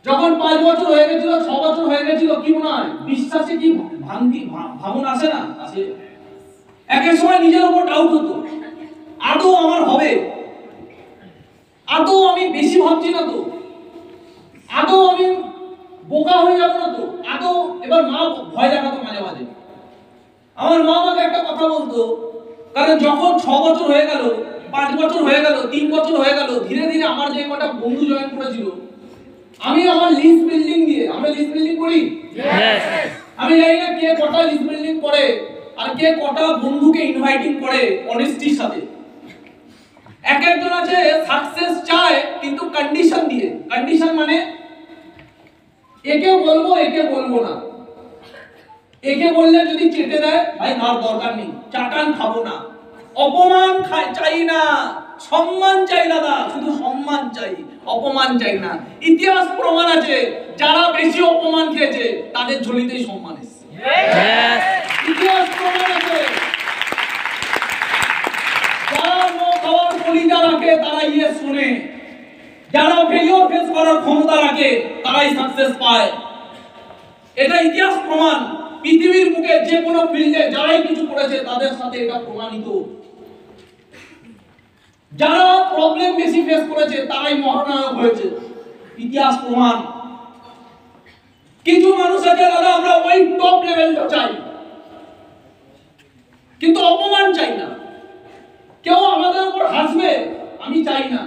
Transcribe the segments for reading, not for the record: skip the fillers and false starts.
যখন 5 বছর হয়ে গেছিল, 6 বছর হয়ে গেছিল, কি মনে হয় বিশ্বাসে কি ভাবন আসে না? আসে। এক এক সময় নিজের উপর ডাউট হতো, আদৌ আমার হবে? আদৌ আমি বেশি ভাবছি না তো? আদৌ আমি বোকা হয়ে যাব না তো? আদৌ এবার মা ভয় দেখাতো মাঝে মাঝে। আমার মা আমাকে একটা কথা বলতো, কারণ যখন 6 বছর হয়ে গেল, 5 বছর হয়ে গেল, 3 বছর হয়ে গেল, ধীরে ধীরে আমার যে কটা বন্ধু জয়েন করেছিল, আমি আমার লিস্ট বিল্ডিং দিয়ে, আমরা লিস্ট বিল্ডিং করি, আমি জানি না কে কটা লিস্ট বিল্ডিং করে আর কে কটা বন্ধুকে ইনভাইটিং করে অনেস্টির সাথে। এক একজন আছে সাকসেস চায় কিন্তু কন্ডিশন দিয়ে। কন্ডিশন মানে একে বলবো একে বলবো না, একে বললে যদি চেটে দেয়, ভাই আর দরকার নেই, চাটান খাবো না, অপমান চাই না, সম্মান চাই দাদা, শুধু সম্মান চাই, অপমান চাই না। ইতিহাস প্রমাণ আছে, যারা বেশি অপমান খেয়েছে তাদের ঝুলিতেই সম্মান এসেছে। ইতিহাস প্রমাণ আছে, যারা নো খাওয়ার কলিজা রাখে তারা ইয়েস শুনে, যারা ফেলিওর ফেস করার ক্ষমতা রাখে তারাই সাকসেস পায়। এটা ইতিহাস প্রমাণ। পৃথিবীর বুকে যে কোনো ফিল্ডে যারাই কিছু করেছে তাদের সাথে এটা প্রমাণিত। যারা প্রবলেম বেশি ফেস করেছে তারাই মহানায়ক হয়েছে, ইতিহাস প্রমাণ। কিছু মানুষ আছে দাদা, আমরা ওই টপ লেভেলটা চাই কিন্তু অপমান চাই না। কেউ আমাদের উপর হাসবে আমি চাই না,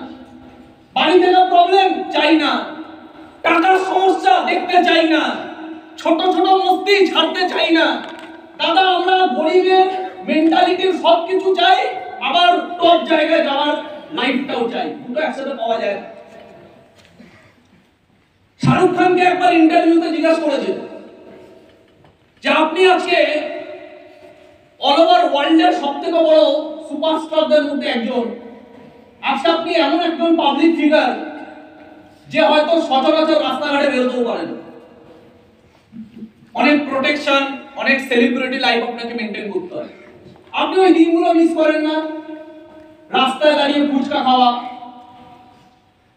বাড়ি থেকে প্রবলেম চাই না, টাকার সমস্যা দেখতে চাই না, ছোট ছোট মস্তি ছাড়তে চাই না। দাদা আমরা গরিবের মেন্টালিটির সবকিছু চাই, আবার টপ জায়গায় যাওয়ার লাইফটাও চাই, দুটো একসাথে পাওয়া যায়। শাহরুখ খানকে একবার ইন্টারভিউতে জিজ্ঞাসা করেছে যে আপনি আজকে অল ওভার ওয়ার্ল্ডের সবথেকে বড় সুপারস্টারদের মধ্যে একজন, আজকে আপনি এমন একজন পাবলিক ফিগার যে হয়তো সচরাচর রাস্তাঘাটে বেরোতেও পারেন, অনেক প্রোটেকশন, অনেক সেলিব্রিটি লাইফ আপনাকে মেইনটেইন করতে হয়, আপনি ওই দিনগুলো মিস করেন না? রাস্তায় দাঁড়িয়ে ফুচকা খাওয়া,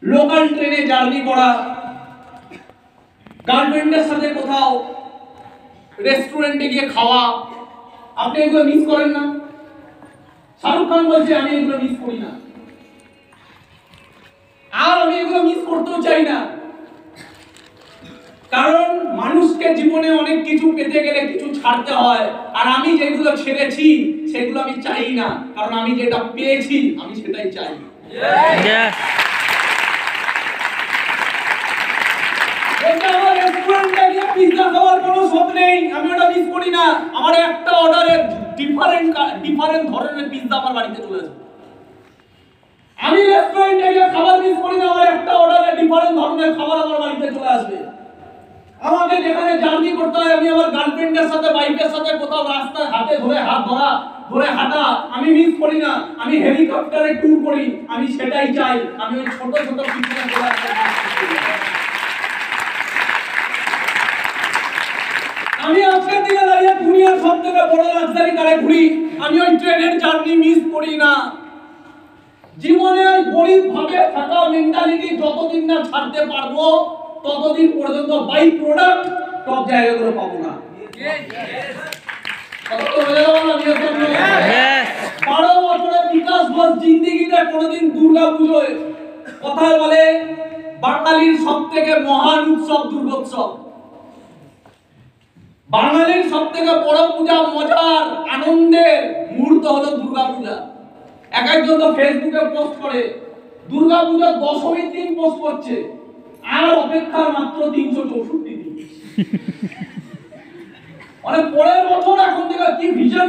লোকাল ট্রেনে জার্নি করা, গার্লফ্রেন্ডের সাথে কোথাও রেস্টুরেন্টে গিয়ে খাওয়া, আপনি এগুলো মিস করেন না? শাহরুখ খান বলছে আমি এগুলো মিস করি না, আর আমি এগুলো মিস করতেও চাই না। কারণ মানুষকে জীবনে অনেক কিছু পেতে গেলে কিছু ছাড়তে হয়, আর আমি যেগুলো ছেড়েছি সেগুলো আমি চাই না, কারণ আমি যেটা পেয়েছি আমি সেটাই চাই। আমার রেস্টুরেন্টে গিয়ে পিৎজা খাওয়ার কোনো শখ নেই, আমি ওটা মিস করি না। আমার একটা অর্ডারে ডিফারেন্ট ধরনের পিৎজা আমার বাড়িতে চলে আসবে। আমি রেস্টুরেন্টে গিয়ে খাবার মিস করি না, আমার একটা অর্ডারে ডিফারেন্ট ধরনের খাবার আমার বাড়িতে চলে আসবে। আমাকে যেখানে জার্নি করতে হয়, আমি আমার গার্লফ্রেন্ডের সাথে বাইকের সাথে কোথাও রাস্তায় হাতে ধরে হাত ধরে হাঁটা আমি মিস করি না। আমি হেলিকপ্টারে ট্যুর করি, আমি সেটাই চাই। আমি ওই ছোট ছোট পিছনে চলে আসতে, আমি আজকের দিনে দাঁড়িয়ে দুনিয়ার সবথেকে বড় লাক্সারি কারে ঘুরি, আমি ওই ট্রেনের জার্নি মিস করি না। জীবনে গরিব ভাবে থাকা মেন্টালিটি যতদিন না ছাড়তে পারবো ততদিন পর্যন্ত বাই প্রোডাক্ট টপ জায়গাগুলো পাবো না। 12 বছরের বিকাশ ঘোষ জিন্দেগিতে কোনোদিন দুর্গাপুজোয় কথায় বলে বাঙালির সবথেকে মহান উৎসব দুর্গোৎসব। বাঙালির সবথেকে বড় পূজা, মজার আনন্দের মুহূর্ত হলো দুর্গাপূজা। এক একজন তো ফেসবুকে পোস্ট করে দুর্গাপূজার দশমীর দিন পোস্ট করছে, আর অপেক্ষার মাত্র 364 দিন। মানে পরের বছর এখন থেকে কি ভিশন।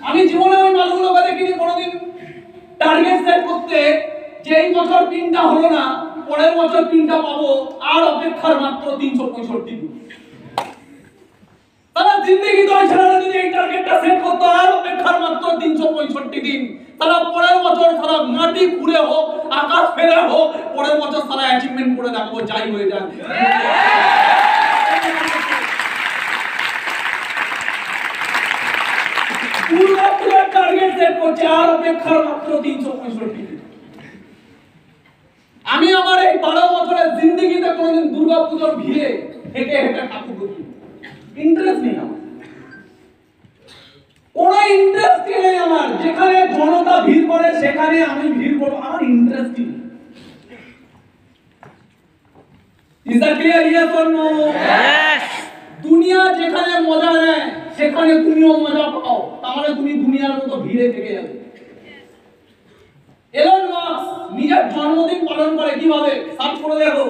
আমি জীবনে ওই মানুষগুলোকে দেখিনি কোনোদিন টার্গেট সেট করতে যে এই বছর 3টা হলো না, পরের বছর 3টা পাবো, আর অপেক্ষার মাত্র 365 দিন। তারা জিন্দেগি তো ছেলেরা যদি এই টার্গেটটা সেট করতো আর অপেক্ষার মাত্র 365 দিন, তারা পরের বছর তারা মাটি খুঁড়ে হোক, আকাশ ফেলে হোক, পরের বছর তারা অ্যাচিভমেন্ট করে দেখাবো, যাই হয়ে যাক। পুরো টার্গেট সেট করছে আর অপেক্ষার মাত্র 365 দিন। আমি আমার এই 12 বছরের জিন্দেগিতে is that clear? Yes or no? দুনিয়া যেখানে মজা নেয় সেখানে তুমিও মজা পাও, তাহলে তুমি দুনিয়ার মতো ভিড়ে থেকে যাবে। এলন মাস্ক নিজের জন্মদিন পালন করে কিভাবে? সার্চ করে দেখো।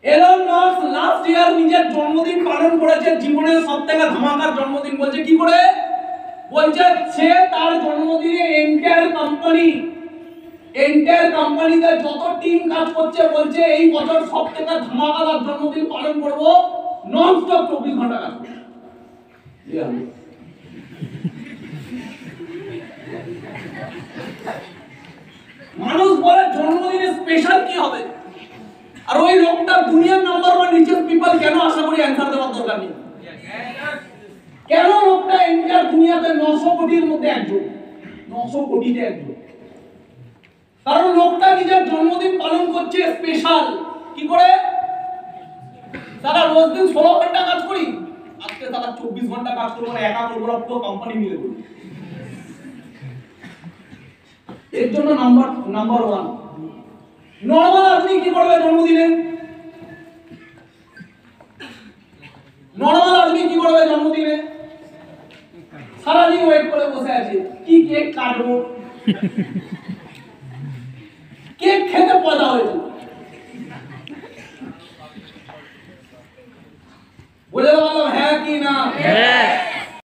এলন মাস্ক লাস্ট ইয়ার নিজের জন্মদিন পালন করেছে, জীবনের সবথেকে ধামাকার জন্মদিন। বলছে কি করে? বলছে সে তার জন্মদিনে এন্টায়ার কোম্পানিতে যত টিম কাজ করছে, বলছে এই বছর সবথেকে ধামাকাদার জন্মদিন পালন করব, নন স্টপ 24 ঘন্টা কাজ করব। মানুষ বলে জন্মদিনে স্পেশাল কি হবে, আর ওই লোকটা দুনিয়ার নাম্বার 1 রিচেস্ট পিপল কেন? আশা করি অ্যানসার দেওয়ার দরকার নেই। কেন লোকটা ইন্ডিয়ার দুনিয়াতে 900 কোটির মধ্যে একজন, 900 কোটিতে একজন? কারণ লোকটা নিজের জন্মদিন পালন করছে স্পেশাল। কি করে? সারা রোজ দিন 16 ঘন্টা কাজ করি, আজকে সারা 24 ঘন্টা কাজ করবো না, একা করবো না, পুরো কোম্পানি মিলে করবো। এর জন্য নাম্বার 1। নরমাল আদমি কি করবে জন্মদিনে? নরমাল আদমি কি করবে জন্মদিনে? সারাদিন ওয়েট করে বসে আছে, কি কেক কাটবো, কেক খেতে পয়দা হয়েছে। বলে বললাম হ্যাঁ কি না?